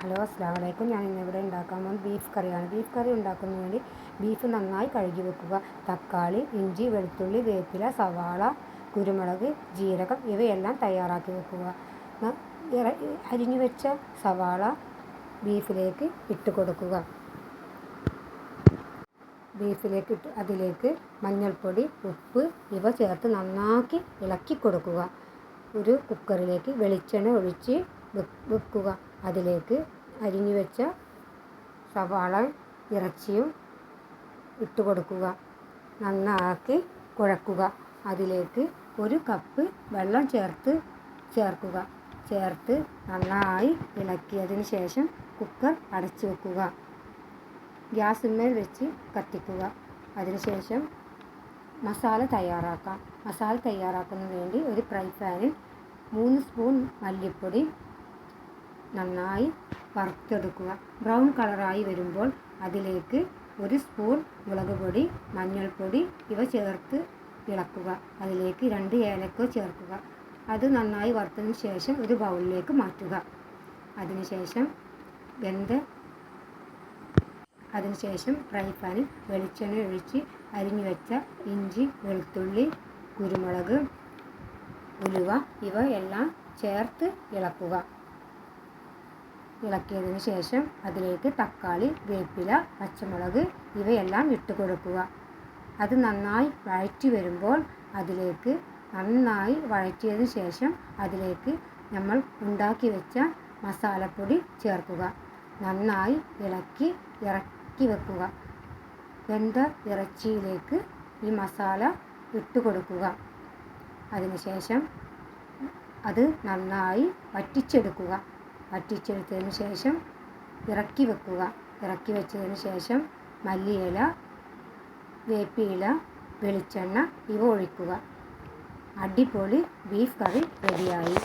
Hello, അസ്സലാമു അലൈക്കും. ഞാൻ ഇന്നിവിടെ ഉണ്ടാക്കാൻ പോകുന്നത് ബീഫ് കറിയാണ്. ബീഫ് കറി ഉണ്ടാക്കുന്നതിന് വേണ്ടി ബീഫ് നന്നായി കഴുകി വെക്കുക. തക്കാളി, ഇഞ്ചി, വെളുത്തുള്ളി, വേപ്പില, സവാള, കുരുമുളക്, ജീരകം ഇവയെല്ലാം തയ്യാറാക്കി വെക്കുക. അരിഞ്ഞു വെച്ച സവാള ബീഫിലേക്ക് ഇട്ട് കൊടുക്കുക. അതിലേക്ക് മഞ്ഞൾപ്പൊടി, ഉപ്പ് ഇവ ചേർത്ത് നന്നാക്കി ഇളക്കി കൊടുക്കുക. ഒരു കുക്കറിലേക്ക് വെളിച്ചെണ്ണ ഒഴിച്ച് വെക്കുക. അതിലേക്ക് അരിഞ്ഞു വെച്ച സവാള ഇറച്ചിയും ഇട്ട് കൊടുക്കുക. നന്നാക്കി കുഴക്കുക. അതിലേക്ക് 1 കപ്പ് വെള്ളം ചേർത്ത് നന്നായി ഇളക്കിയതിന് ശേഷം കുക്കർ അടച്ചു വെക്കുക. ഗ്യാസിന്മേൽ വെച്ച് കത്തിക്കുക. അതിനുശേഷം മസാല തയ്യാറാക്കാം. മസാല തയ്യാറാക്കുന്നതിന് വേണ്ടി ഒരു ഫ്രൈ പാനിൽ 3 സ്പൂൺ മല്ലിപ്പൊടി നന്നായി വറുത്തെടുക്കുക. ബ്രൗൺ കളറായി വരുമ്പോൾ അതിലേക്ക് 1 സ്പൂൺ മുളക് പൊടി, മഞ്ഞൾപ്പൊടി ഇവ ചേർത്ത് ഇളക്കുക. അതിലേക്ക് 2 ഏലക്ക ചേർക്കുക. അത് നന്നായി വറുത്തതിന് ശേഷം ഒരു ബൗളിലേക്ക് മാറ്റുക. അതിനുശേഷം ഫ്രൈ പാനിൽ വെളിച്ചെണ്ണ ഒഴിച്ച് അരിഞ്ഞു വെച്ച ഇഞ്ചി, വെളുത്തുള്ളി, കുരുമുളക്, ഉലുവ ഇവ എല്ലാം ചേർത്ത് ഇളക്കുക. ഇളക്കിയതിന് ശേഷം അതിലേക്ക് തക്കാളി, വേപ്പില, പച്ചമുളക് ഇവയെല്ലാം ഇട്ട് കൊടുക്കുക. അത് നന്നായി വഴറ്റി വരുമ്പോൾ വഴറ്റിയതിന് ശേഷം അതിലേക്ക് നമ്മൾ ഉണ്ടാക്കി വെച്ച മസാലപ്പൊടി ചേർക്കുക. നന്നായി ഇറക്കി വെക്കുക. വെന്ത ഇറച്ചിയിലേക്ക് ഈ മസാല ഇട്ട് കൊടുക്കുക. അതിനുശേഷം അത് നന്നായി വറ്റിച്ചെടുക്കുക. വറ്റിച്ചെടുത്തതിന് ശേഷം ഇറക്കി വെച്ചതിന് ശേഷം മല്ലിയില, വേപ്പില, വെളിച്ചെണ്ണ ഇവ ഒഴിക്കുക. അടിപൊളി ബീഫ് കറി റെഡിയായി.